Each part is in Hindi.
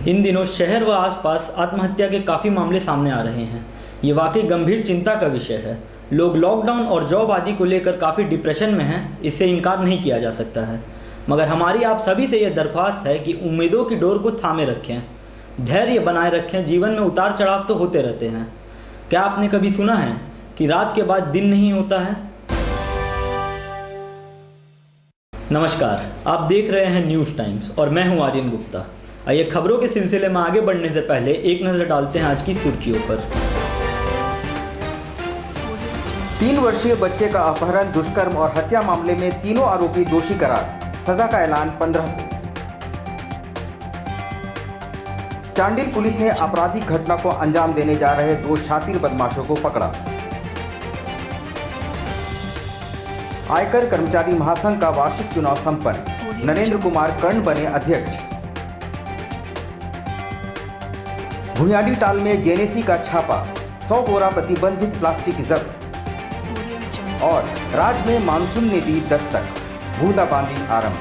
इन दिनों शहर व आसपास आत्महत्या के काफ़ी मामले सामने आ रहे हैं। ये वाकई गंभीर चिंता का विषय है। लोग लॉकडाउन और जॉब आदि को लेकर काफ़ी डिप्रेशन में हैं, इससे इनकार नहीं किया जा सकता है। मगर हमारी आप सभी से यह दरख्वास्त है कि उम्मीदों की डोर को थामे रखें, धैर्य बनाए रखें। जीवन में उतार चढ़ाव तो होते रहते हैं। क्या आपने कभी सुना है कि रात के बाद दिन नहीं होता है? नमस्कार, आप देख रहे हैं न्यूज़ टाइम्स और मैं हूं आर्यन गुप्ता। आइए खबरों के सिलसिले में आगे बढ़ने से पहले एक नज़र डालते हैं आज की सुर्खियों पर। 3 वर्षीय बच्चे का अपहरण, दुष्कर्म और हत्या मामले में तीनों आरोपी दोषी करार, सजा का ऐलान 15 को। चांडिल पुलिस ने आपराधिक घटना को अंजाम देने जा रहे 2 शातिर बदमाशों को पकड़ा। आयकर कर्मचारी महासंघ का वार्षिक चुनाव संपन्न, नरेंद्र कुमार कर्ण बने अध्यक्ष। भुयाडीटाल में जेनेसी का छापा, 100 बोरा प्रतिबंधित प्लास्टिक जब्त। और राज्य में मानसून ने दी दस्तक, बूंदाबांदी आरंभ।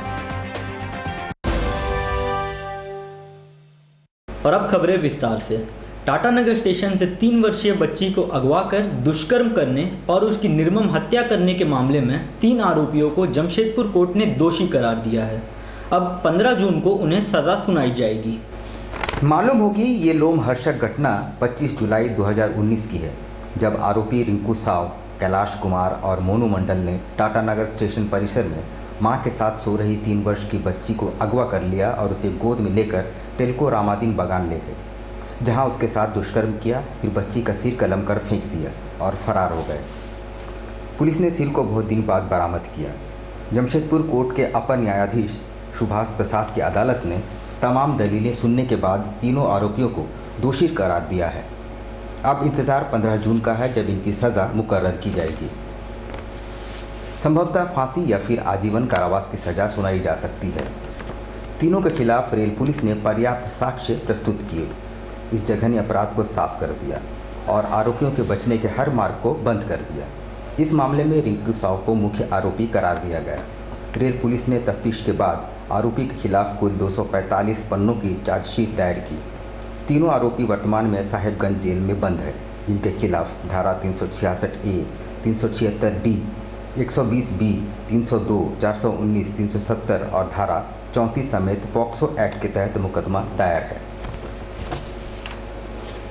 और अब खबरें विस्तार से। टाटानगर स्टेशन से 3 वर्षीय बच्ची को अगवा कर दुष्कर्म करने और उसकी निर्मम हत्या करने के मामले में 3 आरोपियों को जमशेदपुर कोर्ट ने दोषी करार दिया है। अब 15 जून को उन्हें सजा सुनाई जाएगी। मालूम होगी ये लोमहर्षक घटना 25 जुलाई 2019 की है, जब आरोपी रिंकू साव, कैलाश कुमार और मोनू मंडल ने टाटानगर स्टेशन परिसर में मां के साथ सो रही 3 वर्ष की बच्ची को अगवा कर लिया और उसे गोद में लेकर टेल्को रामादीन बागान ले गए, जहां उसके साथ दुष्कर्म किया। फिर बच्ची का सिर कलम कर फेंक दिया और फरार हो गए। पुलिस ने सिर को बहुत दिन बाद बरामद किया। जमशेदपुर कोर्ट के अपर न्यायाधीश सुभाष प्रसाद की अदालत ने तमाम दलीलें सुनने के बाद तीनों आरोपियों को दोषी करार दिया है। अब इंतज़ार 15 जून का है, जब इनकी सज़ा मुकर्रर की जाएगी। संभवतः फांसी या फिर आजीवन कारावास की सज़ा सुनाई जा सकती है। तीनों के खिलाफ रेल पुलिस ने पर्याप्त साक्ष्य प्रस्तुत किए, इस जघन्य अपराध को साफ कर दिया और आरोपियों के बचने के हर मार्ग को बंद कर दिया। इस मामले में रिंकू साव को मुख्य आरोपी करार दिया गया। रेल पुलिस ने तफ्तीश के बाद आरोपी के खिलाफ कुल 245 पन्नों की चार्जशीट दायर की। तीनों आरोपी वर्तमान में साहेबगंज जेल में बंद है, जिनके खिलाफ धारा 366A, 376D, 120B, 302, 419, 370 और धारा 34 समेत पॉक्सो एक्ट के तहत मुकदमा दायर है।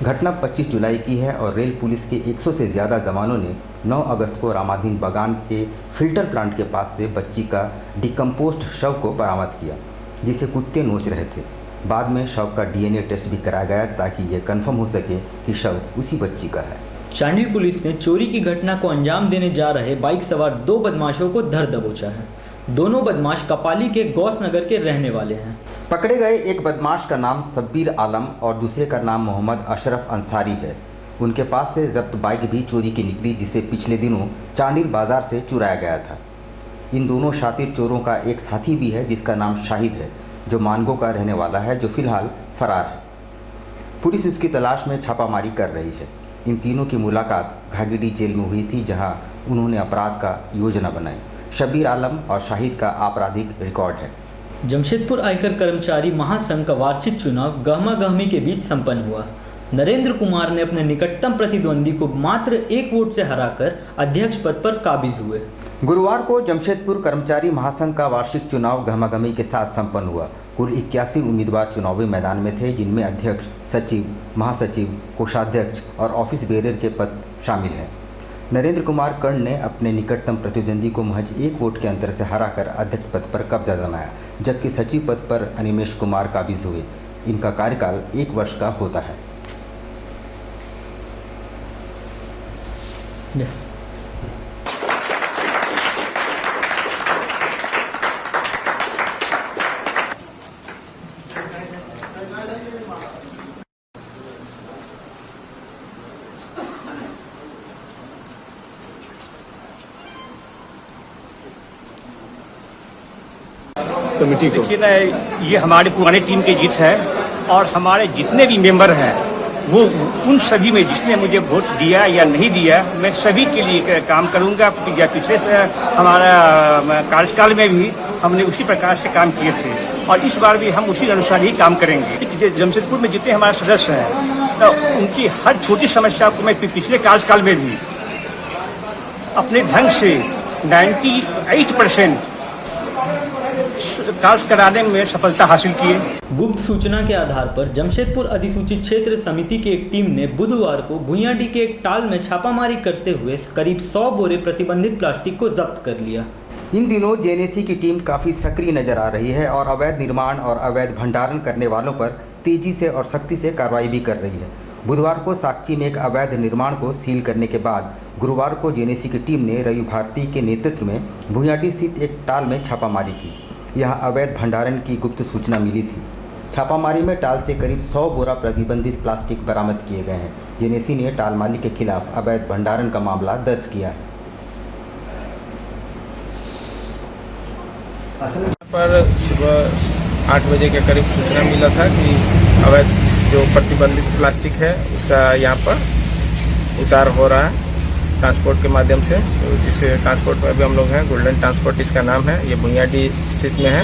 घटना 25 जुलाई की है और रेल पुलिस के 100 से ज़्यादा जवानों ने 9 अगस्त को रामाधीन बागान के फिल्टर प्लांट के पास से बच्ची का डिकम्पोस्ट शव को बरामद किया, जिसे कुत्ते नोच रहे थे। बाद में शव का DNA टेस्ट भी कराया गया ताकि ये कंफर्म हो सके कि शव उसी बच्ची का है। चांडिल पुलिस ने चोरी की घटना को अंजाम देने जा रहे बाइक सवार 2 बदमाशों को धर दबोचा है। दोनों बदमाश कपाली के गौस नगर के रहने वाले हैं। पकड़े गए एक बदमाश का नाम शब्बीर आलम और दूसरे का नाम मोहम्मद अशरफ अंसारी है। उनके पास से जब्त बाइक भी चोरी की निकली, जिसे पिछले दिनों चांडिल बाजार से चुराया गया था। इन दोनों शातिर चोरों का एक साथी भी है, जिसका नाम शाहिद है, जो मानगो का रहने वाला है, जो फिलहाल फरार है। पुलिस उसकी तलाश में छापामारी कर रही है। इन तीनों की मुलाकात घागीडी जेल में हुई थी, जहाँ उन्होंने अपराध का योजना बनाई। शब्बीर आलम और शाहिद का आपराधिक रिकॉर्ड है। जमशेदपुर आयकर कर्मचारी महासंघ का वार्षिक चुनाव गहमा गहमी के बीच संपन्न हुआ। नरेंद्र कुमार ने अपने निकटतम प्रतिद्वंदी को मात्र 1 वोट से हराकर अध्यक्ष पद पर काबिज हुए। गुरुवार को जमशेदपुर कर्मचारी महासंघ का वार्षिक चुनाव गहमागहमी के साथ संपन्न हुआ। कुल 81 उम्मीदवार चुनावी मैदान में थे, जिनमें अध्यक्ष, सचिव, महासचिव, कोषाध्यक्ष और ऑफिस बेरर के पद शामिल हैं। नरेंद्र कुमार कर्ण ने अपने निकटतम प्रतिद्वंदी को महज 1 वोट के अंतर से हराकर अध्यक्ष पद पर कब्जा जमाया, जबकि सचिव पद पर अनिमेश कुमार काबिज हुए। इनका कार्यकाल 1 वर्ष का होता है। कमेटी को देखिए ना, ये हमारे पुराने टीम की जीत है और हमारे जितने भी मेंबर हैं वो उन सभी में जिसने मुझे वोट दिया या नहीं दिया, मैं सभी के लिए काम करूंगा। पिछले से हमारा कार्यकाल में भी हमने उसी प्रकार से काम किए थे और इस बार भी हम उसी अनुसार ही काम करेंगे। जमशेदपुर में जितने हमारे सदस्य हैं तो उनकी हर छोटी समस्या को मैं पिछले कार्यकाल में भी अपने ढंग से 98% कार्य कराने में सफलता हासिल की है। गुप्त सूचना के आधार पर जमशेदपुर अधिसूचित क्षेत्र समिति की एक टीम ने बुधवार को भुइयांडीह के एक टाल में छापामारी करते हुए करीब 100 बोरे प्रतिबंधित प्लास्टिक को जब्त कर लिया। इन दिनों जेएनएसी की टीम काफ़ी सक्रिय नजर आ रही है और अवैध निर्माण और अवैध भंडारण करने वालों पर तेजी से और सख्ती से कार्रवाई भी कर रही है। बुधवार को साकची में एक अवैध निर्माण को सील करने के बाद गुरुवार को जेएनएसी की टीम ने रवि भारती के नेतृत्व में भुइयांडीह स्थित एक टाल में छापामारी की। यहाँ अवैध भंडारण की गुप्त सूचना मिली थी। छापामारी में टाल से करीब 100 बोरा प्रतिबंधित प्लास्टिक बरामद किए गए हैं। जेएनएसी ने टाल मालिक के खिलाफ अवैध भंडारण का मामला दर्ज किया है। पर सुबह 8 बजे के करीब सूचना मिला था कि अवैध जो प्रतिबंधित प्लास्टिक है उसका यहाँ पर उतार हो रहा है ट्रांसपोर्ट के माध्यम से। तो जिस ट्रांसपोर्ट में अभी हम लोग हैं, गोल्डन ट्रांसपोर्ट इसका नाम है, ये भुइयांडीह स्थित में है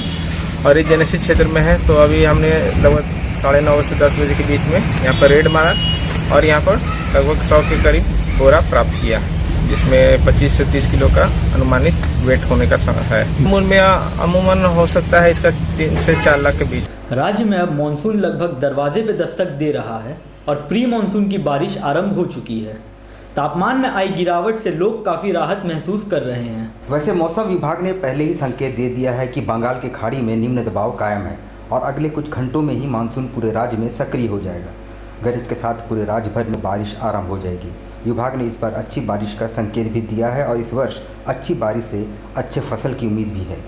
और ये जेएनएसी क्षेत्र में है। तो अभी हमने लगभग 9:30 से 10 बजे के बीच में यहाँ पर रेड मारा और यहाँ पर लगभग 100 के करीब बोरा प्राप्त किया, जिसमें 25 से 30 किलो का अनुमानित वेट होने का है। मूल में अमूमन हो सकता है इसका 3 से 4 लाख के बीच। राज्य में अब मानसून लगभग दरवाजे पे दस्तक दे रहा है और प्री मानसून की बारिश आरंभ हो चुकी है। तापमान में आई गिरावट से लोग काफ़ी राहत महसूस कर रहे हैं। वैसे मौसम विभाग ने पहले ही संकेत दे दिया है कि बंगाल की खाड़ी में निम्न दबाव कायम है और अगले कुछ घंटों में ही मानसून पूरे राज्य में सक्रिय हो जाएगा। गरज के साथ पूरे राज्य भर में बारिश आरंभ हो जाएगी। विभाग ने इस बार अच्छी बारिश का संकेत भी दिया है और इस वर्ष अच्छी बारिश से अच्छे फसल की उम्मीद भी है।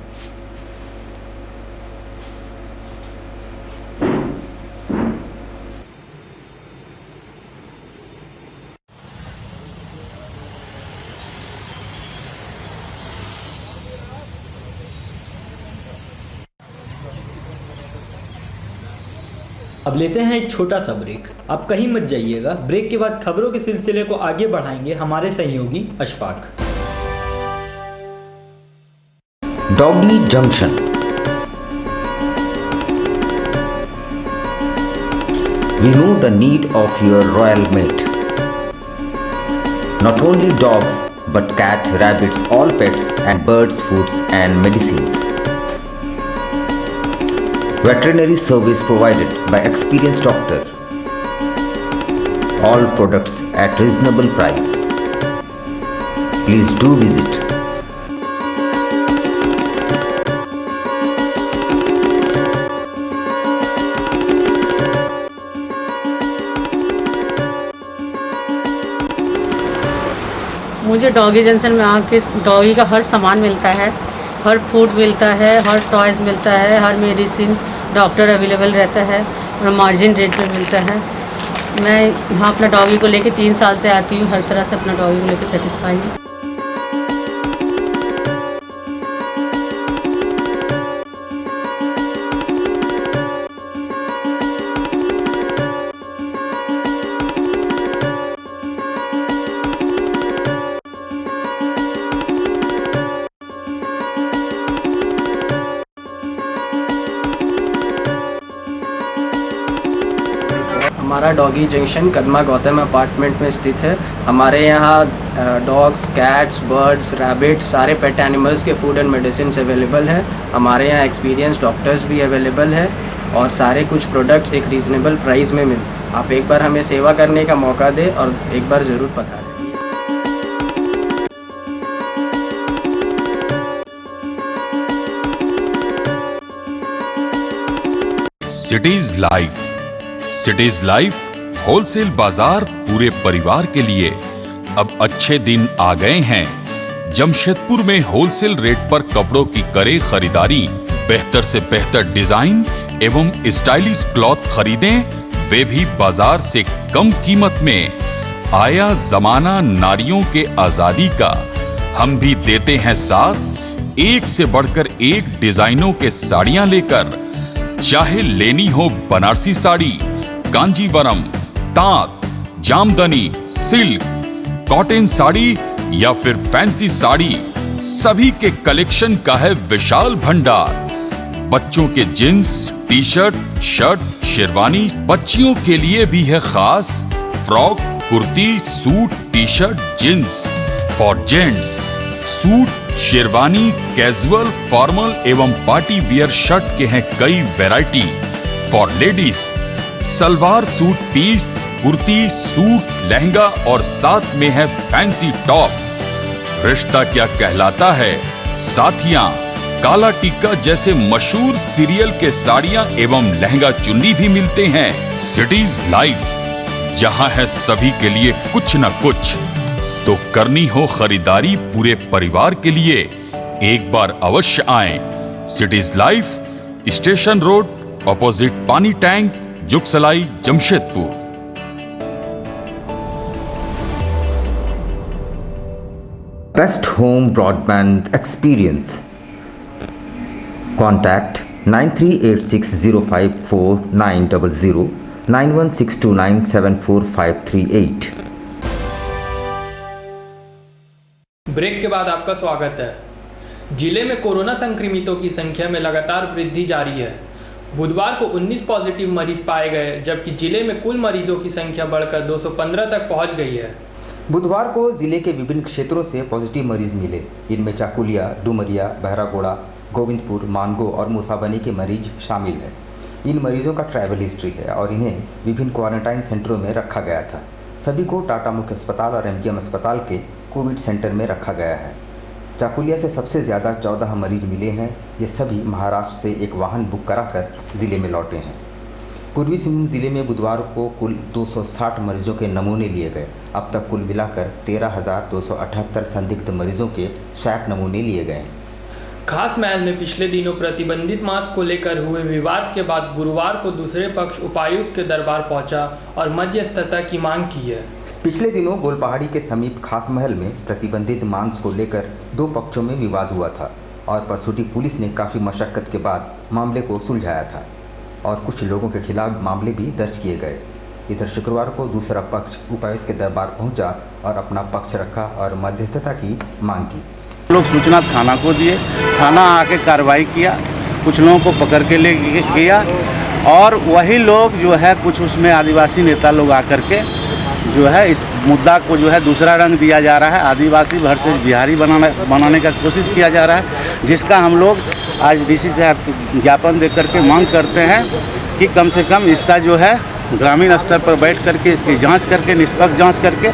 अब लेते हैं एक छोटा सा ब्रेक। आप कहीं मत जाइएगा। ब्रेक के बाद खबरों के सिलसिले को आगे बढ़ाएंगे हमारे सहयोगी Ashfaq. Doggy junction. We know the need of your royal mate. Not only dogs, but cat, rabbits, all pets and birds, foods and medicines. Veterinary service provided by experienced doctor. All products at reasonable price. Please do visit. मुझे डॉगी जंक्शन में आके डॉगी का हर सामान मिलता है, हर फूड मिलता है, हर टॉयज़ मिलता है, हर मेडिसिन डॉक्टर अवेलेबल रहता है और मार्जिन रेट पे मिलता है। मैं यहाँ अपना डॉगी को लेके 3 साल से आती हूँ। हर तरह से अपना डॉगी को लेके सेटिस्फाई हूँ। हमारा doggy junction Kadma Gautam apartment में स्थित है। हमारे यहाँ डॉग्स, कैट्स, बर्ड्स, रैबिट, सारे पेट एनिमल्स के फूड एंड मेडिसिन अवेलेबल है। हमारे यहाँ एक्सपीरियंस डॉक्टर्स भी अवेलेबल है और सारे कुछ प्रोडक्ट्स एक रीज़नेबल प्राइस में मिल। आप एक बार हमें सेवा करने का मौका दें और एक बार ज़रूर पधारें। सिटीज लाइफ होलसेल बाजार पूरे परिवार के लिए। अब अच्छे दिन आ गए हैं। जमशेदपुर में होलसेल रेट पर कपड़ों की करें खरीदारी। बेहतर से बेहतर डिजाइन एवं स्टाइलिश क्लॉथ खरीदें, वे भी बाजार से कम कीमत में। आया जमाना नारियों के आजादी का, हम भी देते हैं साथ। एक से बढ़कर एक डिजाइनों के साड़ियां लेकर, चाहे लेनी हो बनारसी साड़ी, कांजीवरम, तांत, जामदनी, सिल्क, कॉटन साड़ी या फिर फैंसी साड़ी, सभी के कलेक्शन का है विशाल भंडार। बच्चों के jeans, T shirt, shirt, sherwani, बच्चियों के लिए भी है खास frock, kurti, suit, T shirt, jeans. For gents suit, sherwani, casual, formal एवं पार्टी वियर शर्ट के हैं कई variety. For ladies salwar suit piece, kurti, suit, lehenga और साथ में है फैंसी टॉप। रिश्ता क्या कहलाता है, साथियां, काला टिक्का जैसे मशहूर सीरियल के साड़ियां एवं लहंगा चुन्नी भी मिलते हैं। सिटीज लाइफ, जहां है सभी के लिए कुछ न कुछ। तो करनी हो खरीदारी पूरे परिवार के लिए, एक बार अवश्य आएं। Cities life, station road, opposite pani tank, Jugsalai, Jamshedpur. Best home broadband experience. Contact 9386054900 9162974538. Break के बाद आपका स्वागत है। जिले में कोरोना संक्रमितों की संख्या में लगातार वृद्धि जारी है। बुधवार को 19 पॉजिटिव मरीज पाए गए, जबकि जिले में कुल मरीजों की संख्या बढ़कर 215 तक पहुंच गई है। बुधवार को जिले के विभिन्न क्षेत्रों से पॉजिटिव मरीज मिले। इनमें चाकुलिया, डुमरिया, बहरागोड़ा, गोविंदपुर, मानगो और मूसाबनी के मरीज शामिल हैं। इन मरीजों का ट्रैवल हिस्ट्री है और इन्हें विभिन्न क्वारंटाइन सेंटरों में रखा गया था। सभी को टाटा मुख्य अस्पताल और एमजीएम अस्पताल के कोविड सेंटर में रखा गया है। चाकुलिया से सबसे ज़्यादा 14 मरीज मिले हैं। ये सभी महाराष्ट्र से एक वाहन बुक कराकर ज़िले में लौटे हैं। पूर्वी सिंहभूम जिले में बुधवार को कुल 260 मरीजों के नमूने लिए गए। अब तक कुल मिलाकर 13,278 संदिग्ध मरीजों के स्वैब नमूने लिए गए। खास महल में पिछले दिनों प्रतिबंधित मास्क को लेकर हुए विवाद के बाद गुरुवार को दूसरे पक्ष उपायुक्त के दरबार पहुंचा और मध्यस्थता की मांग की है। पिछले दिनों गोलपहाड़ी के समीप खास महल में प्रतिबंधित मांस को लेकर दो पक्षों में विवाद हुआ था और परसोटी पुलिस ने काफ़ी मशक्कत के बाद मामले को सुलझाया था और कुछ लोगों के खिलाफ मामले भी दर्ज किए गए। इधर शुक्रवार को दूसरा पक्ष उपायुक्त के दरबार पहुंचा और अपना पक्ष रखा और मध्यस्थता की मांग की। लोग सूचना थाना को दिए, थाना आके कार्रवाई किया, कुछ लोगों को पकड़ के ले गया और वही लोग जो है कुछ उसमें आदिवासी नेता लोग आकर के जो है इस मुद्दा को जो है दूसरा रंग दिया जा रहा है। आदिवासी वर्सेस बिहारी बनाने का कोशिश किया जा रहा है, जिसका हम लोग आज डीसी साहब ज्ञापन दे करके मांग करते हैं कि कम से कम इसका जो है ग्रामीण स्तर पर बैठ करके इसकी जांच करके निष्पक्ष जांच करके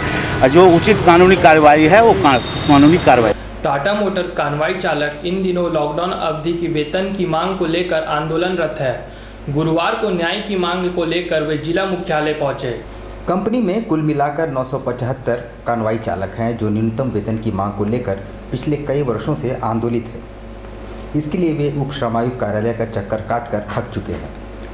जो उचित कानूनी कार्रवाई है वो कानूनी कार्रवाई। टाटा मोटर्स कानवाई चालक इन दिनों लॉकडाउन अवधि की वेतन की मांग को लेकर आंदोलनरत है। गुरुवार को न्याय की मांग को लेकर वे जिला मुख्यालय पहुंचे। कंपनी में कुल मिलाकर 975 कानवाई चालक हैं जो न्यूनतम वेतन की मांग को लेकर पिछले कई वर्षों से आंदोलित है। इसके लिए वे उप श्रमायुक्त कार्यालय का चक्कर काटकर थक चुके हैं।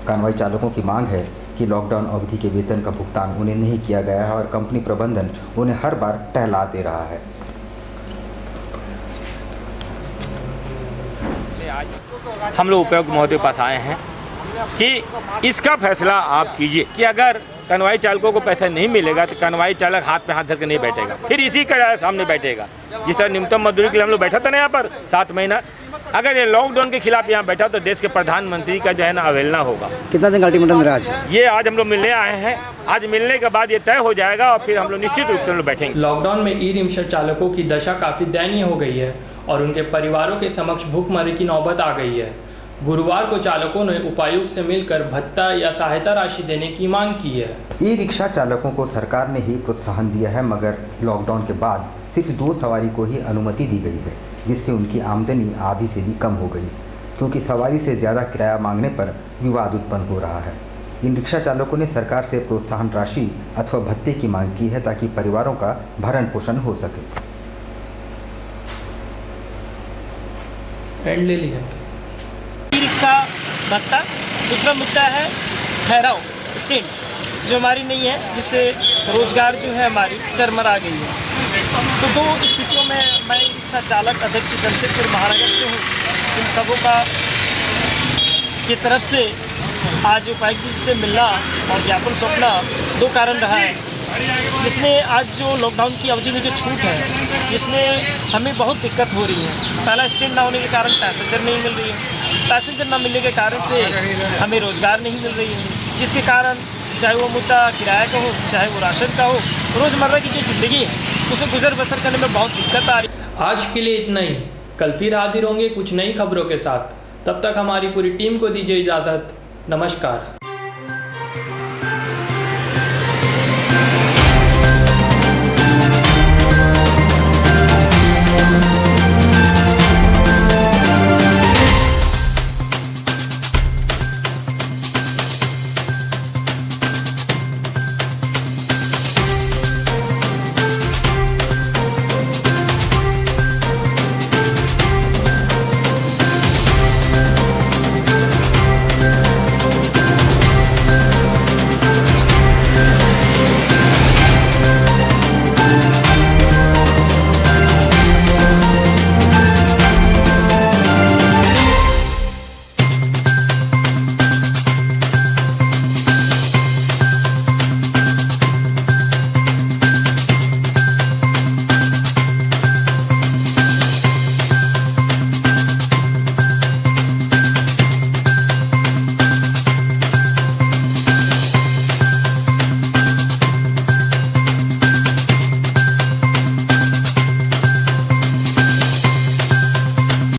कानवाई चालकों की मांग है कि लॉकडाउन अवधि के वेतन का भुगतान उन्हें नहीं किया गया है और कंपनी प्रबंधन उन्हें हर बार टहला दे रहा है। हम लोग उपायुक्त महोदय के पास आए हैं कि इसका फैसला आप कीजिए कि अगर कनवाई चालकों को पैसा नहीं मिलेगा तो कनवाई चालक हाथ पे हाथ धर के नहीं बैठेगा, फिर इसी का सामने बैठेगा। जिस तरह न्यूनतम मजदूरी के लिए हम लोग बैठा था ना यहाँ पर 7 महीना, अगर ये लॉकडाउन के खिलाफ यहाँ बैठा तो देश के प्रधानमंत्री का जो है ना अवहेलना होगा। कितना दिन का अल्टीमेटम रहा आज? ये आज हम लोग मिलने आए हैं। आज मिलने के बाद ये तय हो जाएगा और फिर हम लोग निश्चित रूप से बैठेंगे। लॉकडाउन में ई रिक्शा चालकों की दशा काफी दयनीय हो गई है और उनके परिवारों के समक्ष भूखमरी की नौबत आ गई है। गुरुवार को चालकों ने उपायुक्त से मिलकर भत्ता या सहायता राशि देने की मांग की है। ई रिक्शा चालकों को सरकार ने ही प्रोत्साहन दिया है, मगर लॉकडाउन के बाद सिर्फ 2 सवारी को ही अनुमति दी गई है, जिससे उनकी आमदनी आधी से भी कम हो गई, क्योंकि सवारी से ज़्यादा किराया मांगने पर विवाद उत्पन्न हो रहा है। इन रिक्शा चालकों ने सरकार से प्रोत्साहन राशि अथवा भत्ते की मांग की है ताकि परिवारों का भरण पोषण हो सके। एंड ले लिया। ई रिक्शा भत्ता। दूसरा मुद्दा है ठहराव स्टैंड जो हमारी नहीं है, जिससे रोजगार जो है हमारी चरमरा गई है। तो 2 स्थितियों में मैं ई रिक्शा चालक अध्यक्ष जमशेदपुर महानगर से हूँ। इन सबों का की तरफ से आज उपायुक्त जी से मिलना और ज्ञापन सौंपना 2 कारण रहा है। इसमें आज जो लॉकडाउन की अवधि में जो छूट है, इसमें हमें बहुत दिक्कत हो रही है। पहला स्टैंड ना होने के कारण पैसेंजर नहीं मिल रही है। पैसेंजर न मिलने के कारण से हमें रोज़गार नहीं मिल रही है, जिसके कारण चाहे वो मुद्दा किराए का हो, चाहे वो राशन का हो, रोज़मर्रा की जो ज़िंदगी है उसे गुजर बसर करने में बहुत दिक्कत आ रही है। आज के लिए इतना ही। कल फिर हाजिर होंगे कुछ नई खबरों के साथ। तब तक हमारी पूरी टीम को दीजिए इजाज़त। नमस्कार।